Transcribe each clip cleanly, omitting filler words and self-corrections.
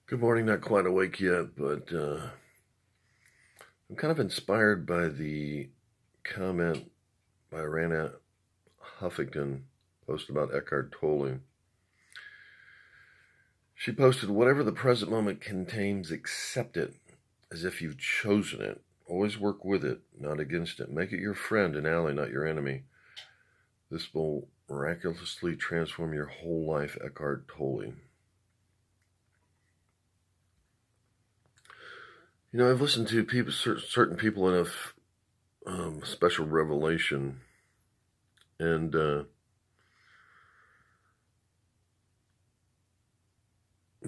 Good morning, not quite awake yet, but I'm kind of inspired by the comment by Rana Huffington posted about Eckhart Tolle. She posted, "Whatever the present moment contains, accept it as if you've chosen it. Always work with it, not against it. Make it your friend and ally, not your enemy. This will miraculously transform your whole life." Eckhart Tolle. You know, I've listened to certain people enough special revelation, and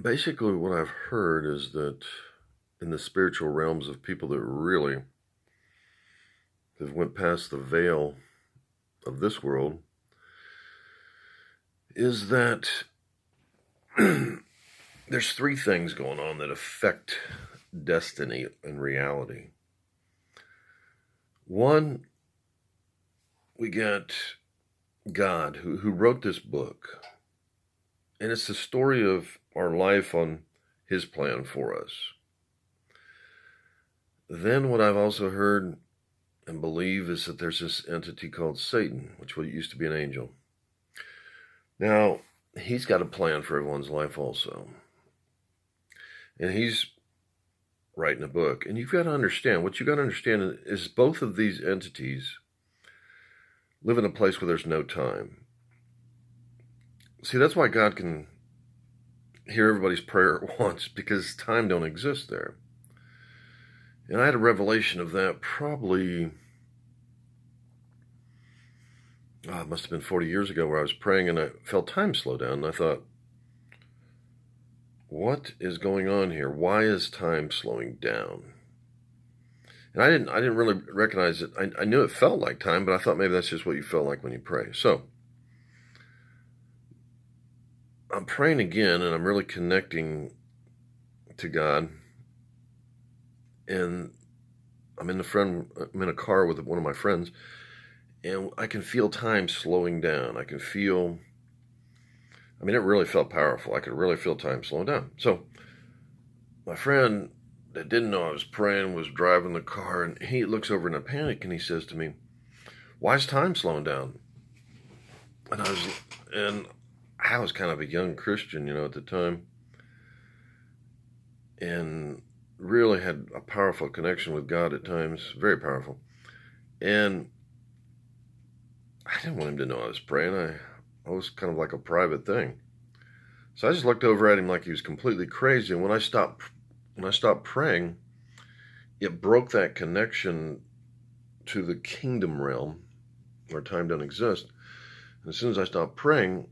basically what I've heard is that in the spiritual realms of people that really have went past the veil of this world, is that there's three things going on that affect destiny and reality. One, we got God, who wrote this book, and it's the story of our life on his plan for us. Then what I've also heard and believe is that there's this entity called Satan, which used to be an angel. Now, he's got a plan for everyone's life also. And he's writing a book. And you've got to understand, what you got to understand is both of these entities live in a place where there's no time. See, that's why God can hear everybody's prayer at once, because time don't exist there. And I had a revelation of that probably, it must have been 40 years ago, where I was praying and I felt time slow down. And I thought, what is going on here? Why is time slowing down? And I didn't really recognize it. I knew it felt like time, but I thought maybe that's just what you felt like when you pray. So I'm praying again, and I'm really connecting to God. And I'm in a car with one of my friends, and I can feel time slowing down. I mean, it really felt powerful. I could really feel time slowing down. So my friend that didn't know I was praying was driving the car, and he looks over in a panic, and he says to me, "Why is time slowing down?" And I was kind of a young Christian, at the time, and really had a powerful connection with God at times, very powerful. And I didn't want him to know I was praying. I was kind of like a private thing. So I just looked over at him like he was completely crazy. And when I stopped praying, it broke that connection to the kingdom realm where time doesn't exist. And as soon as I stopped praying,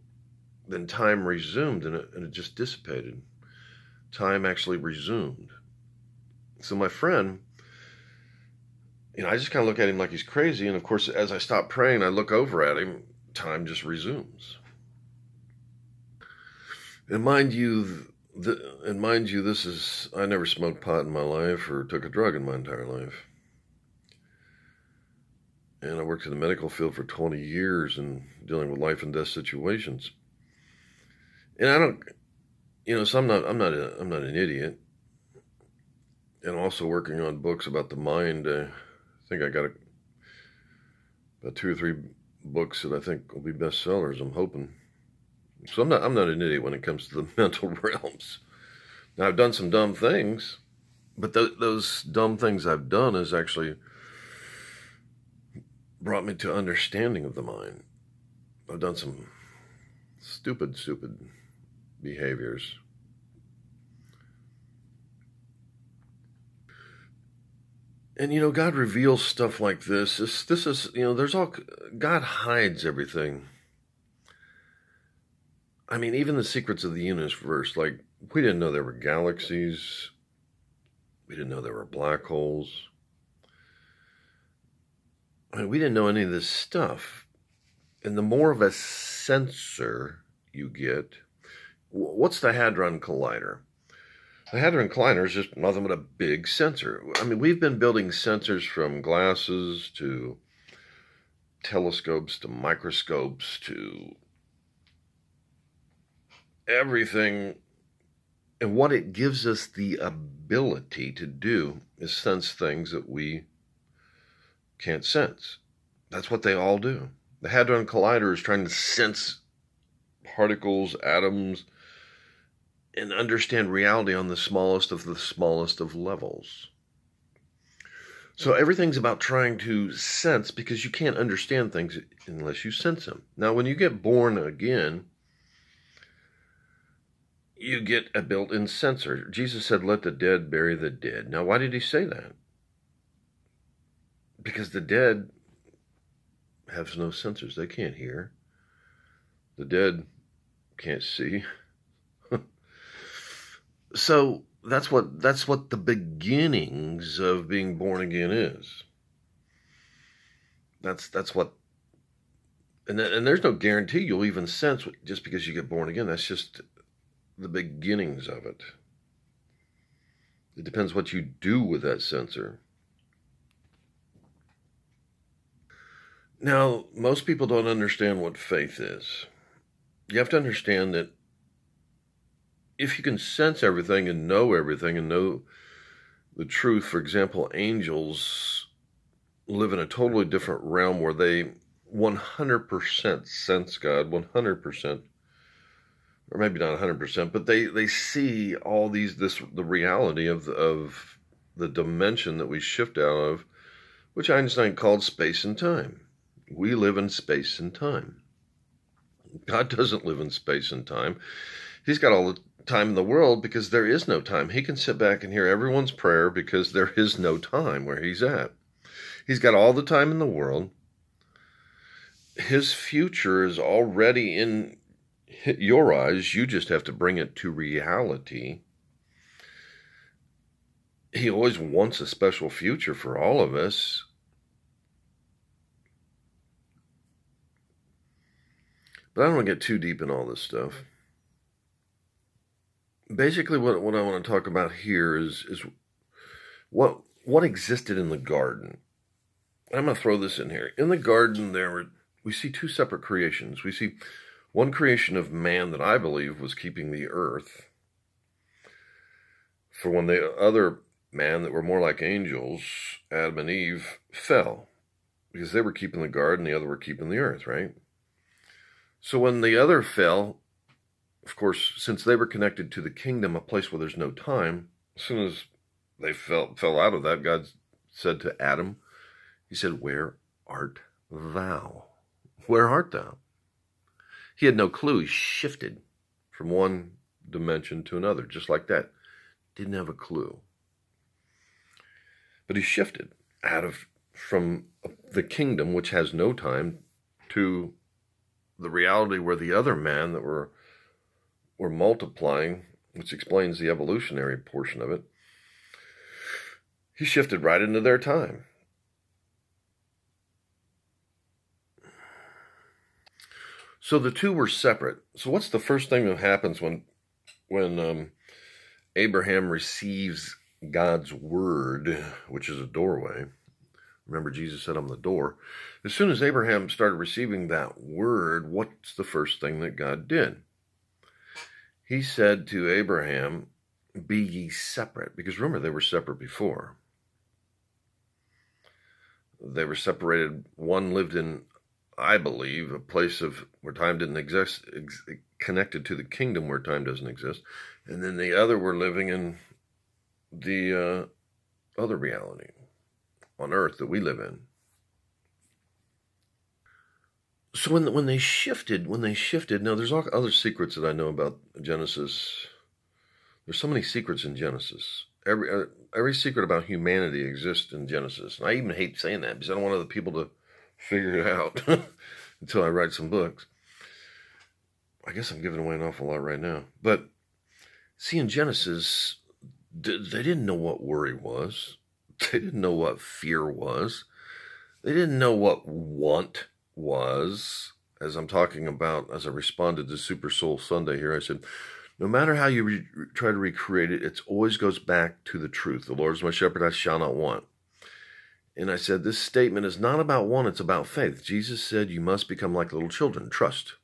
then time resumed, and it just dissipated. Time actually resumed. So my friend, I just kind of look at him like he's crazy. And of course, as I stop praying, I look over at him, time just resumes. And mind you, I never smoked pot in my life or took a drug in my entire life. And I worked in the medical field for 20 years and dealing with life and death situations. And I don't, so I'm not an idiot. And also working on books about the mind. I think I got about 2 or 3 books that I think will be bestsellers, I'm hoping. So I'm not an idiot when it comes to the mental realms. Now, I've done some dumb things, but those dumb things I've done has actually brought me to understanding of the mind. I've done some stupid behaviors. And God reveals stuff like this. This is, God hides everything. I mean, even the secrets of the universe, like, we didn't know there were galaxies. We didn't know there were black holes. I mean, we didn't know any of this stuff. And the more of a sensor you get, what's the Hadron Collider? The Hadron Collider is just nothing but a big sensor. I mean, we've been building sensors from glasses to telescopes to microscopes to everything And what it gives us the ability to do is sense things that we can't sense. That's what they all do. The Hadron Collider is trying to sense particles, atoms, and understand reality on the smallest of levels. So everything's about trying to sense, because you can't understand things unless you sense them. Now, when you get born again, you get a built-in sensor. Jesus said, "Let the dead bury the dead." Now, why did he say that? Because the dead have no sensors. They can't hear. The dead can't see. So that's what the beginnings of being born again is. That's what, and there's no guarantee you'll even sense just because you get born again. That's just the beginnings of it. It depends what you do with that sensor. Now, most people don't understand what faith is. You have to understand that if you can sense everything and know the truth, for example, angels live in a totally different realm where they 100% sense God, 100%, or maybe not 100%, but they see all the reality of the dimension that we shift out of, which Einstein called space and time. We live in space and time. God doesn't live in space and time. He's got all the time in the world because there is no time. He can sit back and hear everyone's prayer because there is no time where he's at. He's got all the time in the world. His future is already in your eyes. You just have to bring it to reality. He always wants a special future for all of us. But I don't want to get too deep in all this stuff. Basically, what I want to talk about here is what existed in the garden. I'm going to throw this in here. In the garden, we see two separate creations. We see one creation of man that I believe was keeping the earth for when the other man that were more like angels, Adam and Eve, fell. Because they were keeping the garden, the other were keeping the earth, right? So when the other fell, of course, since they were connected to the kingdom, a place where there's no time, as soon as they fell out of that, God said to Adam, he said, "Where art thou? Where art thou?" He had no clue. He shifted from one dimension to another, just like that. Didn't have a clue. But he shifted from the kingdom, which has no time, to the reality where the other man that were multiplying, which explains the evolutionary portion of it, he shifted right into their time. So the two were separate. So what's the first thing that happens when Abraham receives God's word, which is a doorway? Remember, Jesus said, "I'm the door." As soon as Abraham started receiving that word, what's the first thing that God did? He said to Abraham, "Be ye separate." Because remember, they were separate before. They were separated. One lived in, I believe, a place where time didn't exist, connected to the kingdom where time doesn't exist. And then the other were living in the other reality on earth that we live in. So when they shifted, now there's all other secrets that I know about Genesis. There's so many secrets in Genesis. Every secret about humanity exists in Genesis. And I even hate saying that because I don't want other people to figure it out until I write some books. I guess I'm giving away an awful lot right now. But see, in Genesis, they didn't know what worry was. They didn't know what fear was. They didn't know what want was. As I'm talking about, as I responded to Super Soul Sunday here, I said, no matter how you try to recreate it, it always goes back to the truth. The Lord is my shepherd, I shall not want. And I said, this statement is not about want, it's about faith. Jesus said, you must become like little children, trust.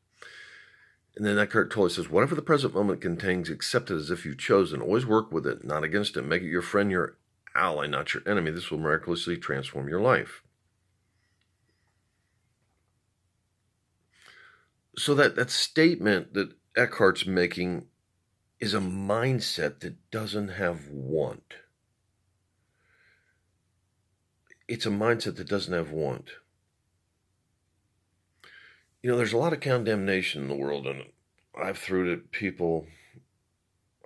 And then Eckhart Tolle says, whatever the present moment contains, accept it as if you've chosen. Always work with it, not against it. Make it your friend, your ally, not your enemy. This will miraculously transform your life. So that statement that Eckhart's making is a mindset that doesn't have want. It's a mindset that doesn't have want. You know, there's a lot of condemnation in the world, and I've through it at people.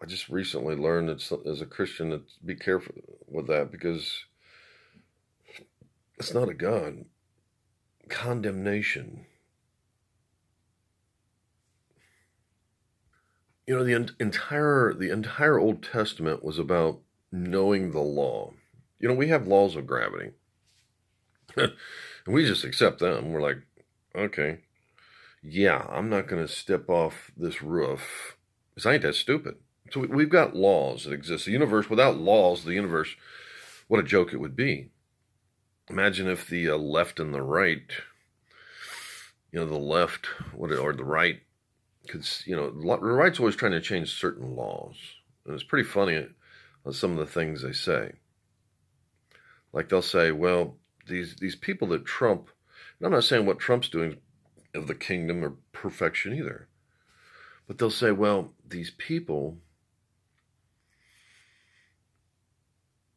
I just recently learned that as a Christian, to be careful with that, because it's not a God. Condemnation. You know, the entire Old Testament was about knowing the law. You know, we have laws of gravity, and we just accept them. We're like, okay, yeah, I'm not going to step off this roof, because I ain't that stupid. So we've got laws that exist. The universe, without laws, the universe, what a joke it would be. Imagine if the left and the right, you know, the left or the right, because, you know, the right's always trying to change certain laws. And it's pretty funny some of the things they say. Like they'll say, well, these people that Trump, and I'm not saying what Trump's doing of the kingdom or perfection either, but they'll say, well, these people,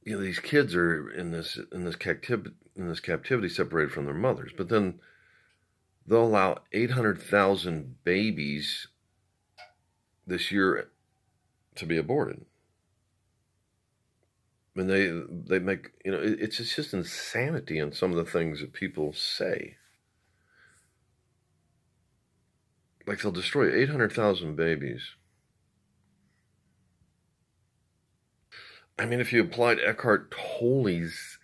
you know, these kids are in this captivity separated from their mothers, but then they'll allow 800,000 babies this year to be aborted. And they make, you know, it's just insanity in some of the things that people say. Like they'll destroy 800,000 babies. I mean, if you applied Eckhart Tolle's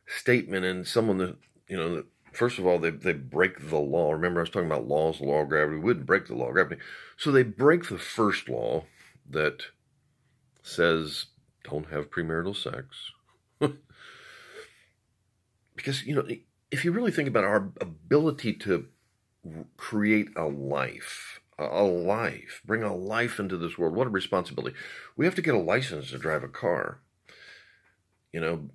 statement and someone that, you know, that first of all, they break the law. Remember, I was talking about laws, the law of gravity. We wouldn't break the law of gravity. So they break the first law that says don't have premarital sex. Because, you know, if you really think about our ability to create a life, bring a life into this world, what a responsibility. We have to get a license to drive a car, you know,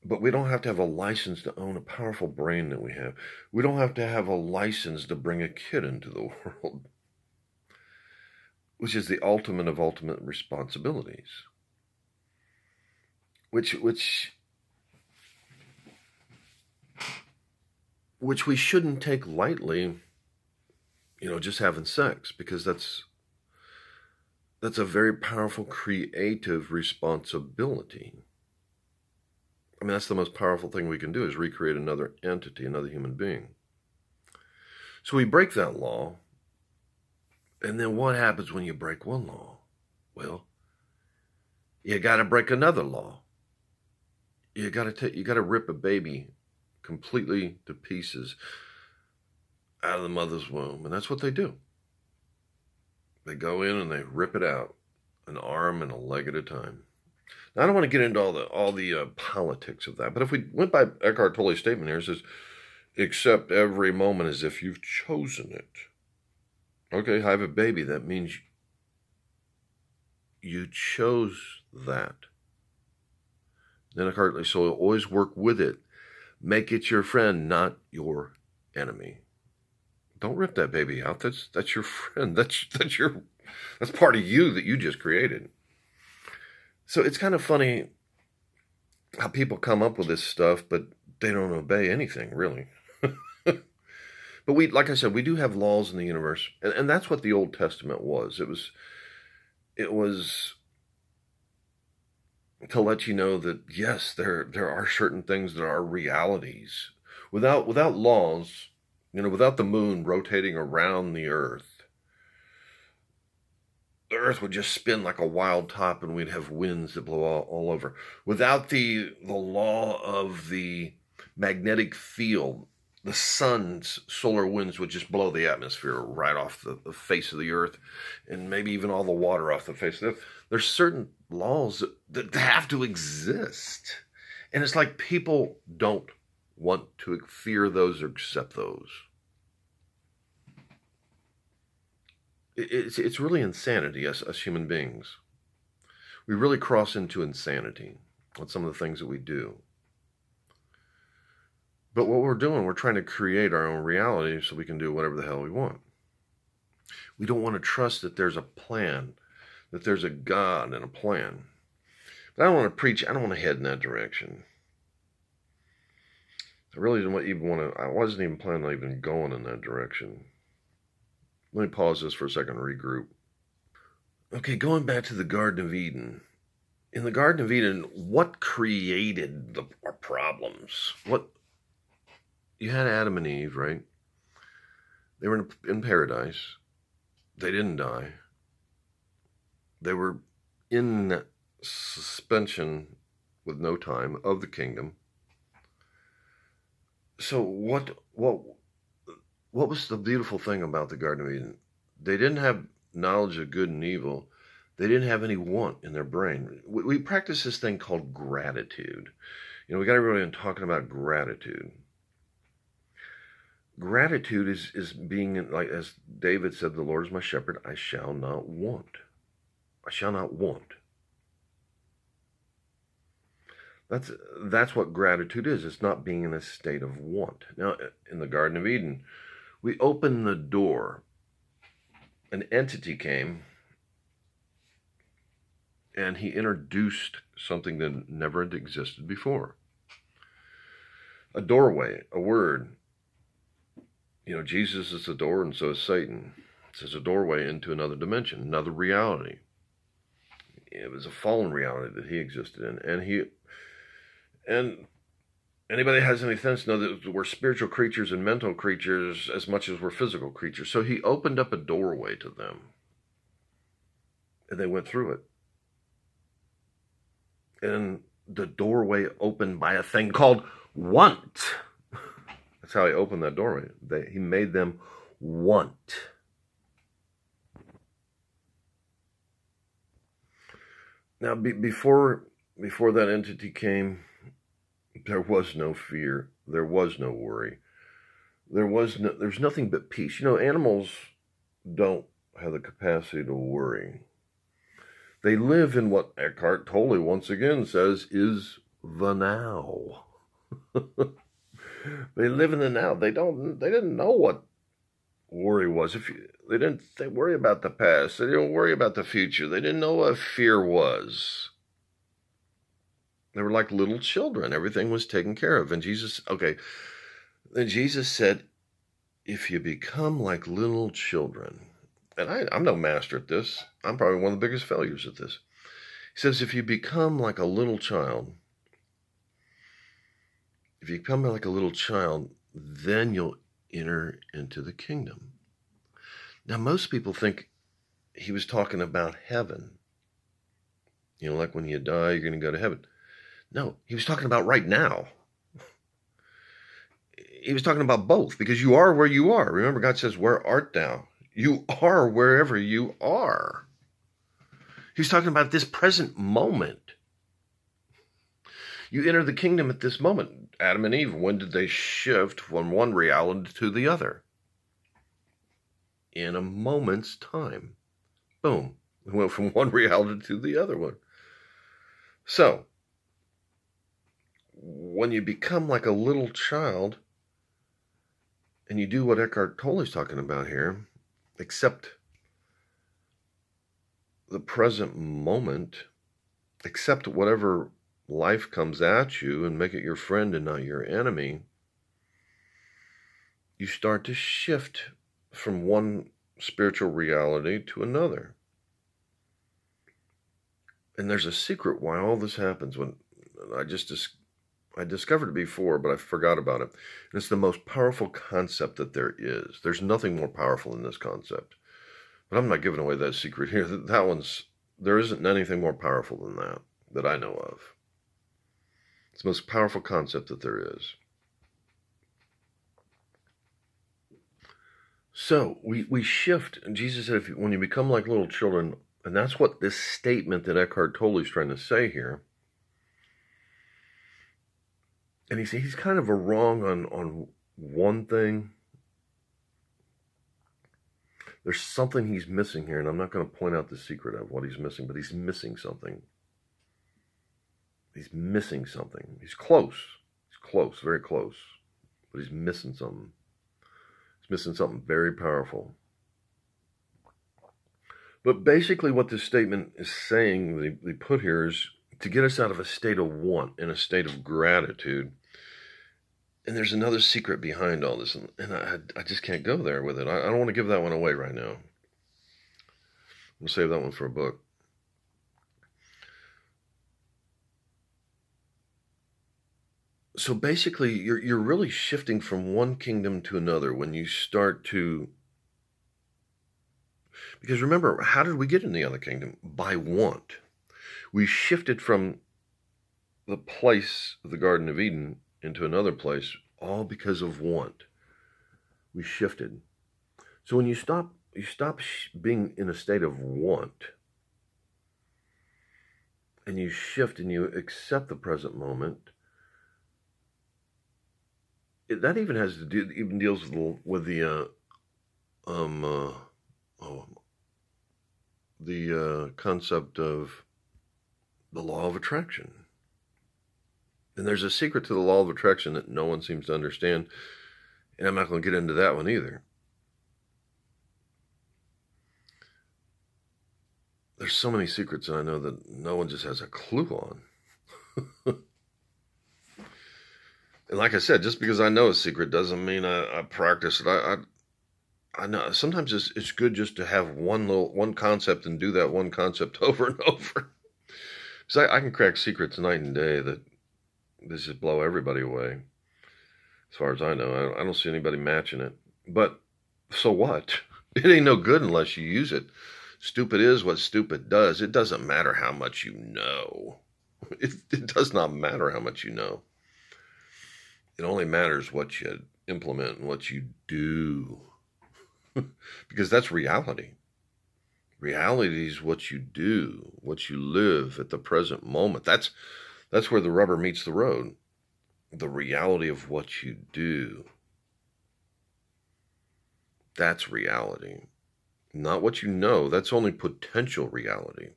but we don't have to have a license to own a powerful brain that we have. We don't have to have a license to bring a kid into the world, which is the ultimate of ultimate responsibilities, which we shouldn't take lightly, you know, just having sex, because that's a very powerful creative responsibility. I mean, that's the most powerful thing we can do, is recreate another entity, another human being. So we break that law, and then what happens when you break one law? Well, you got to break another law. You got to rip a baby completely to pieces out of the mother's womb, and that's what they do. They go in and they rip it out, an arm and a leg at a time. Now, I don't want to get into all the politics of that, but if we went by Eckhart Tolle's statement here, it says, accept every moment as if you've chosen it. Okay, have a baby. That means you chose that. Then Eckhart, so always work with it. Make it your friend, not your enemy. Don't rip that baby out. That's your friend. That's part of you that you just created. So it's kind of funny how people come up with this stuff, but they don't obey anything, really. But we, like I said, we do have laws in the universe, and that's what the Old Testament was. It was to let you know that, yes, there are certain things that are realities. Without laws, you know, without the moon rotating around the earth would just spin like a wild top, and we'd have winds that blow all over. Without the law of the magnetic field, the sun's solar winds would just blow the atmosphere right off the face of the earth, and maybe even all the water off the face of the earth. There's certain laws that have to exist. And it's like people don't want to fear those or accept those. It's really insanity as human beings. We really cross into insanity on some of the things that we do. But what we're doing, we're trying to create our own reality so we can do whatever the hell we want. We don't want to trust that there's a plan, that there's a God and a plan. But I don't want to preach, I don't want to head in that direction. I really didn't even want to, I wasn't even planning on even going in that direction. Let me pause this for a second and regroup. Okay, going back to the Garden of Eden. In the Garden of Eden, what created our problems? You had Adam and Eve, right? They were in paradise. They didn't die. They were in suspension with no time of the kingdom. So what was the beautiful thing about the Garden of Eden? They didn't have knowledge of good and evil. They didn't have any want in their brain. We practice this thing called gratitude. We got everybody talking about gratitude. Gratitude is being, like as David said, the Lord is my shepherd, I shall not want. I shall not want. That's what gratitude is. It's not being in a state of want. Now, in the Garden of Eden, we opened the door. An entity came, and he introduced something that never had existed before. A doorway, a word. Jesus is the door, and so is Satan. It's a doorway into another dimension, another reality. It was a fallen reality that he existed in, and anybody that has any sense know that we're spiritual creatures and mental creatures as much as we're physical creatures. So he opened up a doorway to them, and they went through it. And the doorway opened by a thing called want. That's how he opened that doorway. He made them want. Now, before that entity came, there was no fear. There was no worry. There's nothing but peace. Animals don't have the capacity to worry. They live in what Eckhart Tolle once again says is the now. They live in the now. They didn't know what worry was. They didn't worry about the past. They didn't worry about the future. They didn't know what fear was. They were like little children. Everything was taken care of. And then Jesus said, if you become like little children, and I'm no master at this. I'm probably one of the biggest failures at this. He says, if you become like a little child, then you'll enter into the kingdom. Now, most people think he was talking about heaven. Like when you die, you're going to go to heaven. No, he was talking about right now. He was talking about both, because you are where you are. Remember, God says, where art thou? You are wherever you are. He's talking about this present moment. You enter the kingdom at this moment. Adam and Eve, when did they shift from one reality to the other? In a moment's time. Boom. We went from one reality to the other one. So, when you become like a little child, and you do what Eckhart Tolle is talking about here, accept the present moment, accept whatever life comes at you and make it your friend and not your enemy, you start to shift from one spiritual reality to another. And there's a secret why all this happens. When I discovered it before, but I forgot about it. And it's the most powerful concept that there is. There's nothing more powerful than this concept. But I'm not giving away that secret here. There isn't anything more powerful than that I know of. It's the most powerful concept that there is. So we shift, and Jesus said, when you become like little children, and that's what this statement that Eckhart Tolle is trying to say here. And he's kind of wrong on one thing. There's something he's missing here, and I'm not going to point out the secret of what he's missing, but he's missing something. He's missing something. He's close. He's close, very close. But he's missing something. He's missing something very powerful. But basically what this statement is saying, they put here, is to get us out of a state of want and a state of gratitude. And there's another secret behind all this, and I just can't go there with it. I don't want to give that one away right now. I'm going to save that one for a book. So basically, you're really shifting from one kingdom to another when you start to... Because remember, how did we get in the other kingdom? By want. We shifted from the place of the Garden of Eden into another place, all because of want. We shifted. So when you stop being in a state of want, and you shift and you accept the present moment, that even has to do, even deals with the concept of the law of attraction. And there's a secret to the law of attraction that no one seems to understand, and I'm not going to get into that one either. There's so many secrets that I know that no one just has a clue on. And like I said, just because I know a secret doesn't mean I practice it. I know sometimes it's good just to have one concept and do that one concept over and over. So I can crack secrets night and day that just blow everybody away. As far as I know, I don't see anybody matching it. But so what? It ain't no good unless you use it. Stupid is what stupid does. It doesn't matter how much you know. It does not matter how much you know. It only matters what you implement and what you do. Because that's reality. Reality is what you do, what you live at the present moment. That's where the rubber meets the road. The reality of what you do. That's reality. Not what you know. That's only potential reality.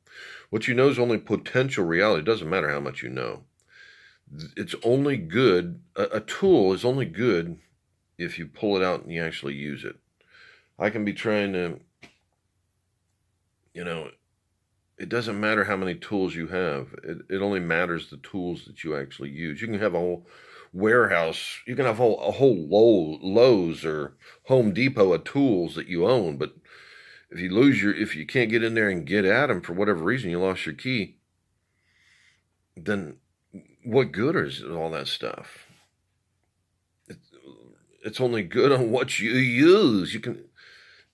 What you know is only potential reality. It doesn't matter how much you know. It's only good, a tool is only good if you pull it out and you actually use it. I can be trying to, it doesn't matter how many tools you have. It only matters the tools that you actually use. You can have a whole warehouse, you can have a whole Lowe's or Home Depot of tools that you own, but if you can't get in there and get at them for whatever reason, you lost your key, then what good is all that stuff? It's only good on what you use.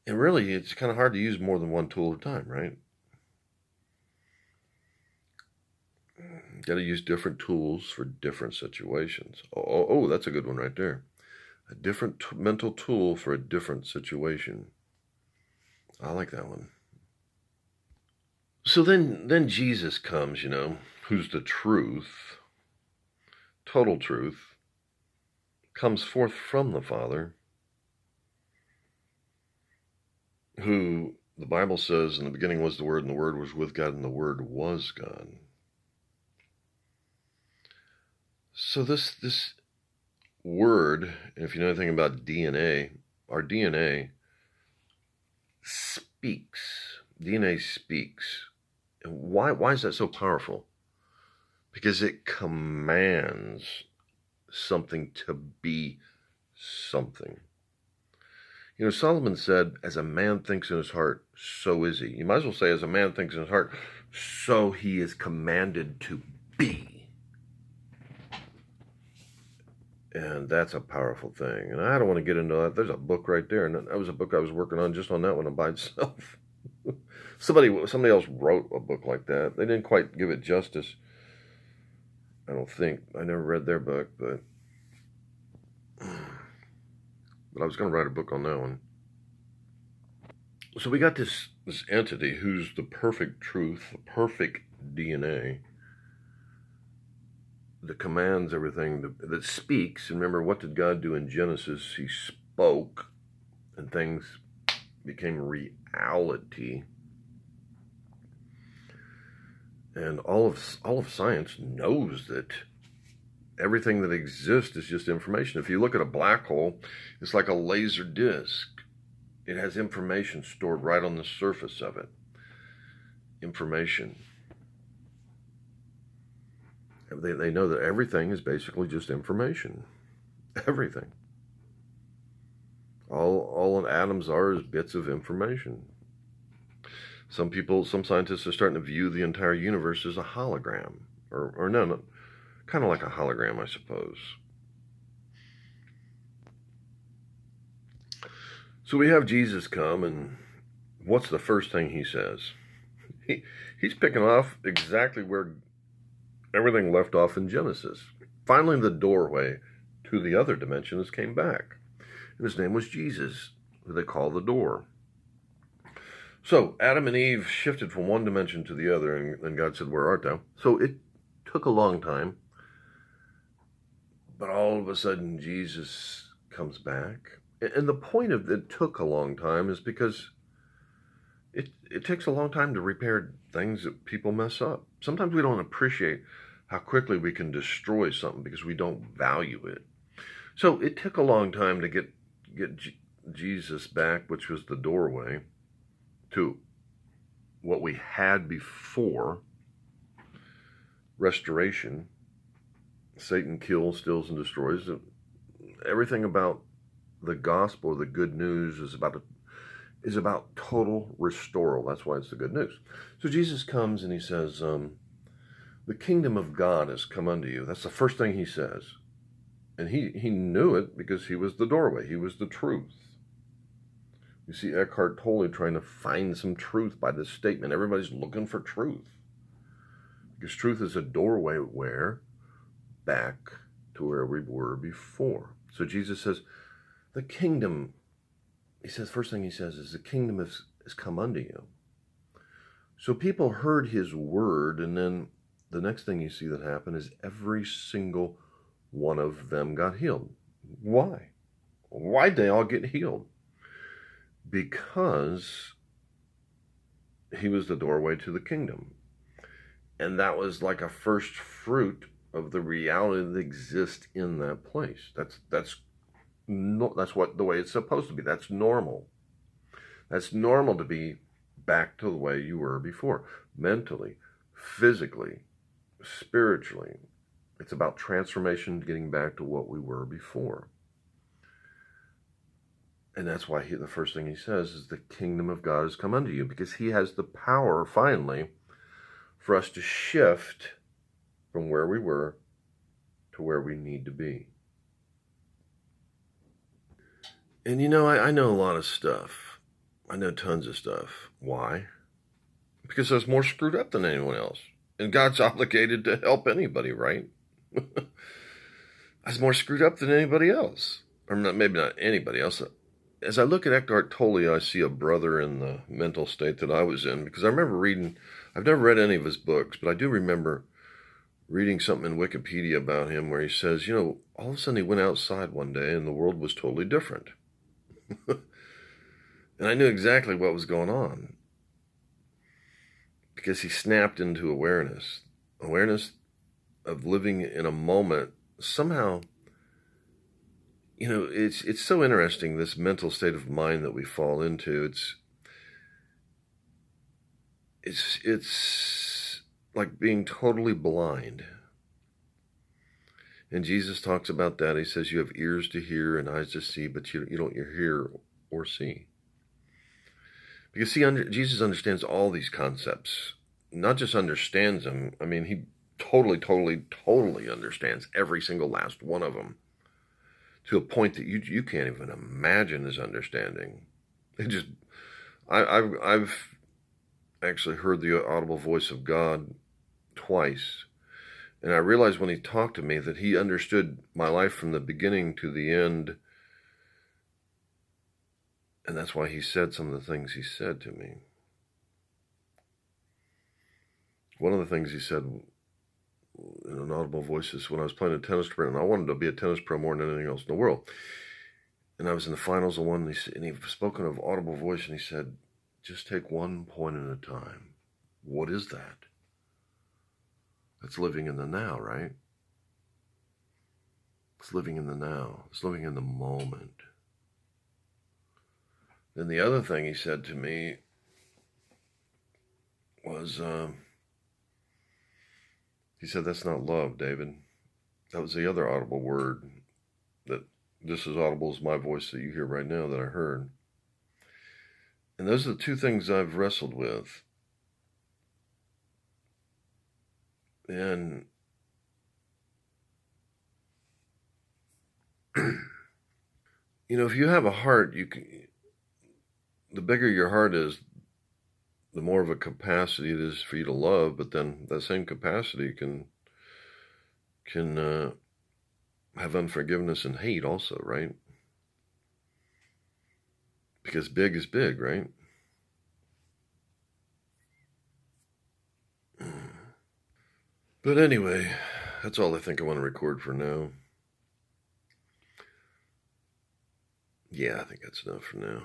And really, it's kind of hard to use more than one tool at a time, right? You got to use different tools for different situations. Oh, that's a good one right there. A different mental tool for a different situation. I like that one. So then Jesus comes, who's the truth, total truth, comes forth from the Father, who the Bible says in the beginning was the Word, and the Word was with God, and the Word was God. So this word, if you know anything about DNA, our DNA speaks. DNA speaks. And why is that so powerful? Because it commands something to be something. Solomon said, as a man thinks in his heart, so is he. You might as well say, as a man thinks in his heart, so he is commanded to be. And that's a powerful thing. And I don't want to get into that. There's a book right there. And that was a book I was working on just on that one by itself. Somebody else wrote a book like that. They didn't quite give it justice. I don't think. I never read their book, but I was going to write a book on that one. So we got this entity who's the perfect truth, the perfect DNA, that commands everything, that speaks. And remember, what did God do in Genesis? He spoke, and things became reality. And all of science knows that everything that exists is just information. If you look at a black hole, it's like a laser disc. It has information stored right on the surface of it. Information. They know that everything is basically just information. Everything. All atoms are is bits of information. Some scientists are starting to view the entire universe as a hologram. Or no, kind of like a hologram, I suppose. So we have Jesus come, and what's the first thing he says? He's picking off exactly where everything left off in Genesis. Finally, the doorway to the other dimension has came back. And his name was Jesus, who they call the door. So Adam and Eve shifted from one dimension to the other, and God said, "Where art thou?" So it took a long time, but all of a sudden Jesus comes back. And the point of it took a long time is because it takes a long time to repair things that people mess up. Sometimes we don't appreciate how quickly we can destroy something because we don't value it. So it took a long time to get Jesus back, which was the doorway to what we had before. Restoration. Satan kills, steals, and destroys. Everything about the gospel, the good news, is about total restoral. That's why it's the good news. So Jesus comes and he says, the kingdom of God has come unto you. That's the first thing he says. And he knew it because he was the doorway. He was the truth. You see Eckhart Tolle trying to find some truth by this statement. Everybody's looking for truth. Because truth is a doorway back to where we were before. So Jesus says, the kingdom, he says, first thing he says is the kingdom has come unto you. So people heard his word, and then the next thing you see that happen is every single one of them got healed. Why? Why'd they all get healed? Because he was the doorway to the kingdom. And that was like a first fruit of the reality that exists in that place. That's what the way it's supposed to be. That's normal. That's normal to be back to the way you were before. Mentally, physically, spiritually. It's about transformation, getting back to what we were before. And that's why the first thing he says is the kingdom of God has come unto you, because he has the power, finally, for us to shift from where we were to where we need to be. And you know, I know a lot of stuff. I know tons of stuff. Why? Because I was more screwed up than anyone else. And God's obligated to help anybody, right? I was more screwed up than anybody else. Or maybe not anybody else. As I look at Eckhart Tolle, I see a brother in the mental state that I was in. Because I remember reading, I've never read any of his books, but I do remember reading something in Wikipedia about him where he says, you know, all of a sudden he went outside one day and the world was totally different. And I knew exactly what was going on. Because he snapped into awareness. Awareness of living in a moment. Somehow, you know, it's so interesting, this mental state of mind that we fall into. It's like being totally blind. And Jesus talks about that. He says you have ears to hear and eyes to see, but you don't hear or see. Because see, Jesus understands all these concepts. Not just understands them. I mean, he totally understands every single last one of them. To a point that you can't even imagine his understanding. I've actually heard the audible voice of God twice. And I realized when he talked to me that he understood my life from the beginning to the end. And that's why he said some of the things he said to me. One of the things he said in an audible voice is when I was playing a tennis tournament, and I wanted to be a tennis pro more than anything else in the world. And I was in the finals of one, and he spoke in an audible voice, and he said, just take one point at a time. What is that? That's living in the now, right? It's living in the now. It's living in the moment. Then the other thing he said to me was, he said, that's not love, David. That was the other audible word that just as audible as my voice that you hear right now that I heard. And those are the two things I've wrestled with. And you know, if you have a heart, the bigger your heart is, the more of a capacity it is for you to love. But then that same capacity can have unforgiveness and hate also, right? Because big is big, right? But anyway, that's all I think I want to record for now. Yeah, I think that's enough for now.